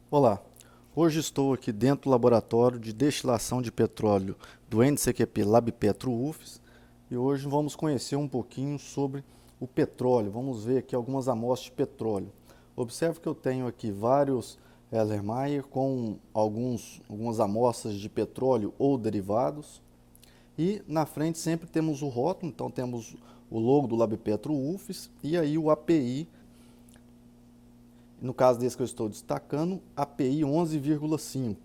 Olá, hoje estou aqui dentro do laboratório de destilação de petróleo do NCQP LabPetro UFES e hoje vamos conhecer um pouquinho sobre o petróleo. Vamos ver aqui algumas amostras de petróleo. Observe que eu tenho aqui vários Erlenmeyer com algumas amostras de petróleo ou derivados e na frente sempre temos o rótulo, então temos o logo do LabPetro UFES e aí o API. No caso desse que eu estou destacando, API 11,5.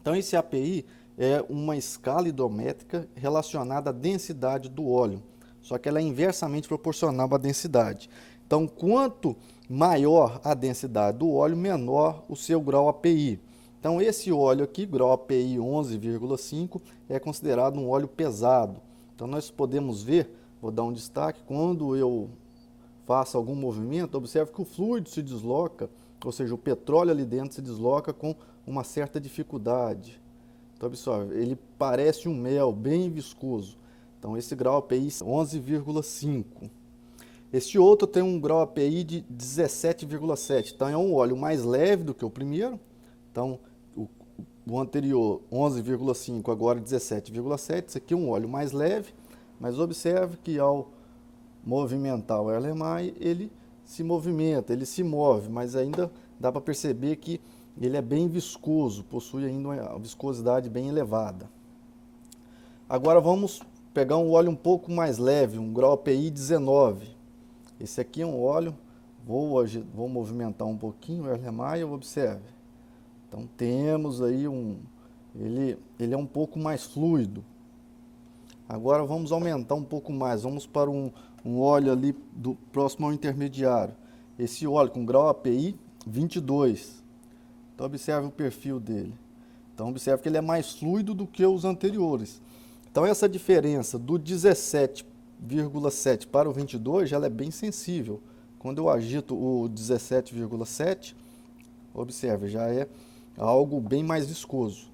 Então esse API é uma escala hidrométrica relacionada à densidade do óleo, só que ela é inversamente proporcional à densidade. Então quanto maior a densidade do óleo, menor o seu grau API. Então esse óleo aqui, grau API 11,5, é considerado um óleo pesado. Então nós podemos ver, vou dar um destaque, quando eu faça algum movimento, observe que o fluido se desloca, ou seja, o petróleo ali dentro se desloca com uma certa dificuldade. Então, observe, ele parece um mel bem viscoso. Então, esse grau API é 11,5. Este outro tem um grau API de 17,7. Então, é um óleo mais leve do que o primeiro. Então, o anterior 11,5, agora 17,7. Esse aqui é um óleo mais leve, mas observe que ao movimentar o Erlenmeyer, ele se movimenta, ele se move, mas ainda dá para perceber que ele é bem viscoso, possui ainda uma viscosidade bem elevada. Agora vamos pegar um óleo um pouco mais leve, um grau API 19. Esse aqui é um óleo, vou movimentar um pouquinho o Erlenmeyer, observe. Então temos aí ele é um pouco mais fluido. Agora vamos aumentar um pouco mais, vamos para um óleo ali próximo ao intermediário. Esse óleo com grau API 22. Então observe o perfil dele. Então observe que ele é mais fluido do que os anteriores. Então essa diferença do 17,7 para o 22 já é bem sensível. Quando eu agito o 17,7, observe, já é algo bem mais viscoso.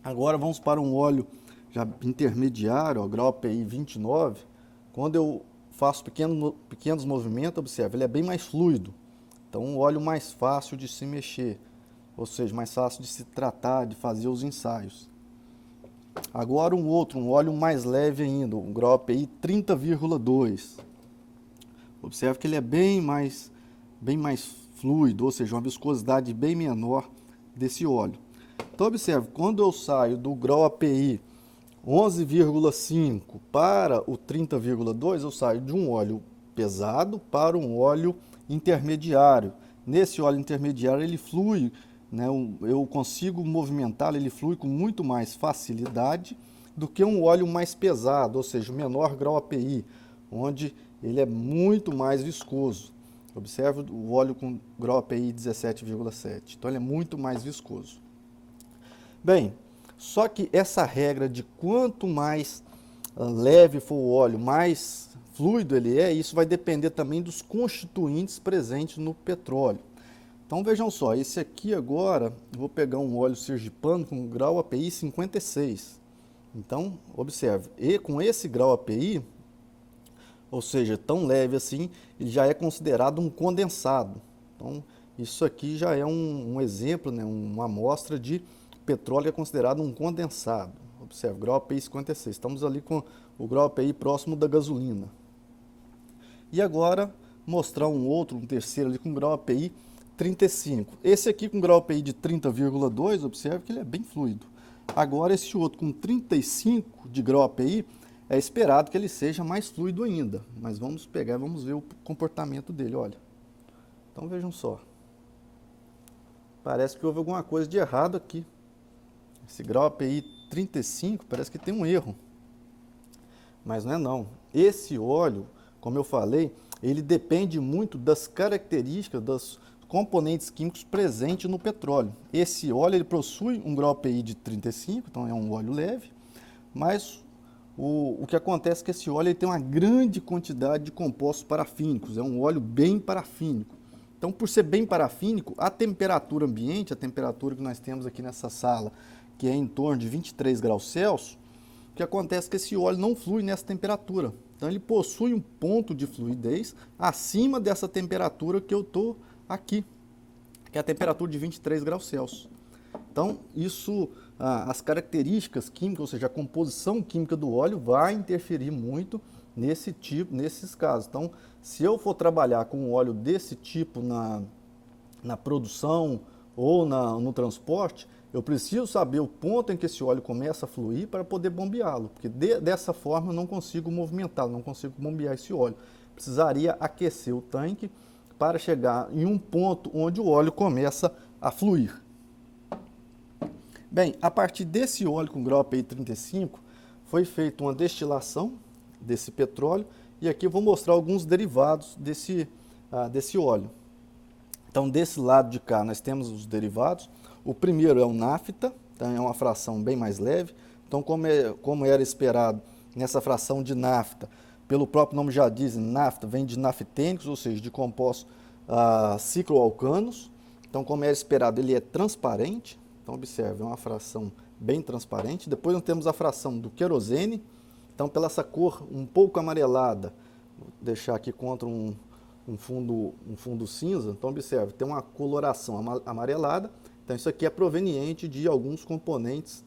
Agora vamos para um óleo já intermediário, ó, grau API 29. Quando eu faço pequenos movimentos, observe, ele é bem mais fluido. Então, um óleo mais fácil de se mexer, ou seja, mais fácil de se tratar, de fazer os ensaios. Agora um óleo mais leve ainda, um grau API 30,2. Observe que ele é bem mais fluido, ou seja, uma viscosidade bem menor desse óleo. Então, observe, quando eu saio do grau API 11,5 para o 30,2, eu saio de um óleo pesado para um óleo intermediário. Nesse óleo intermediário ele flui, né, eu consigo movimentá-lo, ele flui com muito mais facilidade do que um óleo mais pesado, ou seja, menor grau API, onde ele é muito mais viscoso. Observe o óleo com grau API 17,7, então ele é muito mais viscoso. Bem, só que essa regra de quanto mais leve for o óleo, mais fluido ele é, isso vai depender também dos constituintes presentes no petróleo. Então vejam só, esse aqui agora, eu vou pegar um óleo sergipano com grau API 56. Então, observe, e com esse grau API, ou seja, tão leve assim, ele já é considerado um condensado. Então, isso aqui já é um exemplo, né, uma amostra de petróleo é considerado um condensado. Observe, grau API 56. Estamos ali com o grau API próximo da gasolina. E agora mostrar um terceiro ali com grau API 35. Esse aqui com grau API de 30,2, observe que ele é bem fluido. Agora esse outro com 35 de grau API, é esperado que ele seja mais fluido ainda. Mas vamos pegar e vamos ver o comportamento dele, olha. Então vejam só. Parece que houve alguma coisa de errado aqui. Esse grau API 35 parece que tem um erro, mas não é não. Esse óleo, como eu falei, ele depende muito das características dos componentes químicos presentes no petróleo. Esse óleo ele possui um grau API de 35, então é um óleo leve, mas o que acontece é que esse óleo ele tem uma grande quantidade de compostos parafínicos, é um óleo bem parafínico. Então, por ser bem parafínico, a temperatura ambiente, a temperatura que nós temos aqui nessa sala, que é em torno de 23 graus Celsius, o que acontece é que esse óleo não flui nessa temperatura. Então, ele possui um ponto de fluidez acima dessa temperatura que eu estou aqui. que é a temperatura de 23 graus Celsius. Então, isso, as características químicas, ou seja, a composição química do óleo vai interferir muito nesses casos. Então, se eu for trabalhar com um óleo desse tipo na produção ou no transporte, eu preciso saber o ponto em que esse óleo começa a fluir para poder bombeá-lo, porque dessa forma eu não consigo movimentá-lo, não consigo bombear esse óleo. Precisaria aquecer o tanque para chegar em um ponto onde o óleo começa a fluir. Bem, a partir desse óleo com grau API 35, foi feita uma destilação desse petróleo e aqui eu vou mostrar alguns derivados desse óleo. Então, desse lado de cá, nós temos os derivados. O primeiro é o nafta, então é uma fração bem mais leve. Então, como era esperado nessa fração de nafta, pelo próprio nome já diz, nafta vem de naftênicos, ou seja, de compostos cicloalcanos. Então, como era esperado, ele é transparente. Então, observe, é uma fração bem transparente. Depois nós temos a fração do querosene. Então, pela essa cor um pouco amarelada, vou deixar aqui contra um fundo cinza. Então, observe, tem uma coloração amarelada. Então, isso aqui é proveniente de alguns componentes,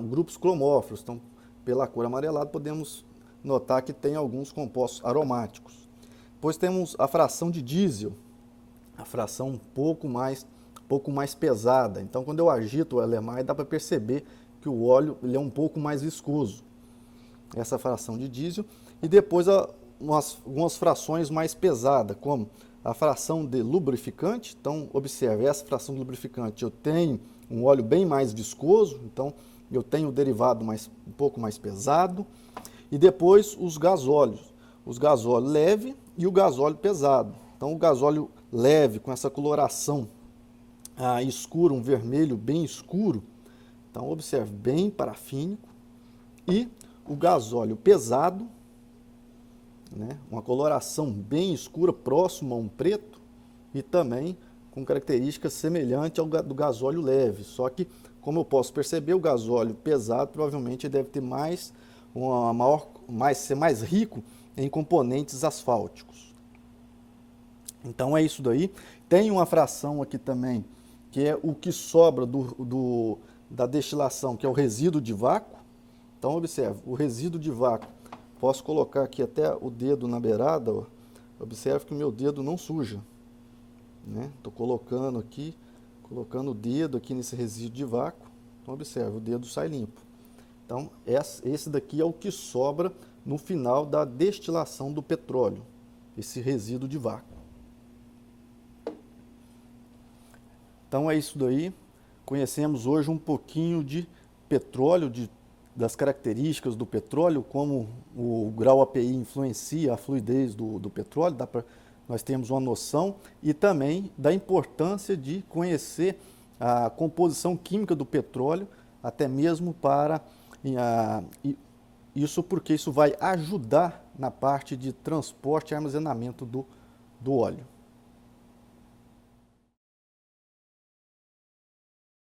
grupos cromófilos. Então, pela cor amarelada, podemos notar que tem alguns compostos aromáticos. Depois temos a fração de diesel, a fração um pouco mais pesada. Então, quando eu agito o LMI, dá para perceber que o óleo ele é um pouco mais viscoso. Essa fração de diesel. E depois algumas frações mais pesadas, como a fração de lubrificante. Então, observe, essa fração de lubrificante, eu tenho um óleo bem mais viscoso, então eu tenho o derivado um pouco mais pesado. E depois os gasóleos, leve e o gasóleo pesado. Então, o gasóleo leve, com essa coloração escura, um vermelho bem escuro, então observe, bem parafínico. E o gasóleo pesado, né, uma coloração bem escura, próximo a um preto, e também com características semelhantes ao do gasóleo leve. Só que, como eu posso perceber, o gasóleo pesado provavelmente deve ter ser mais rico em componentes asfálticos. Então é isso daí. Tem uma fração aqui também, que é o que sobra da destilação, que é o resíduo de vácuo. Então observe, o resíduo de vácuo, posso colocar aqui até o dedo na beirada, ó. Observe que o meu dedo não suja, né? Estou colocando o dedo aqui nesse resíduo de vácuo. Então observe, o dedo sai limpo. Então esse daqui é o que sobra no final da destilação do petróleo, esse resíduo de vácuo. Então é isso daí. Conhecemos hoje um pouquinho de petróleo, das características do petróleo, como o grau API influencia a fluidez do petróleo, nós temos uma noção, e também da importância de conhecer a composição química do petróleo, até mesmo porque isso vai ajudar na parte de transporte e armazenamento do óleo.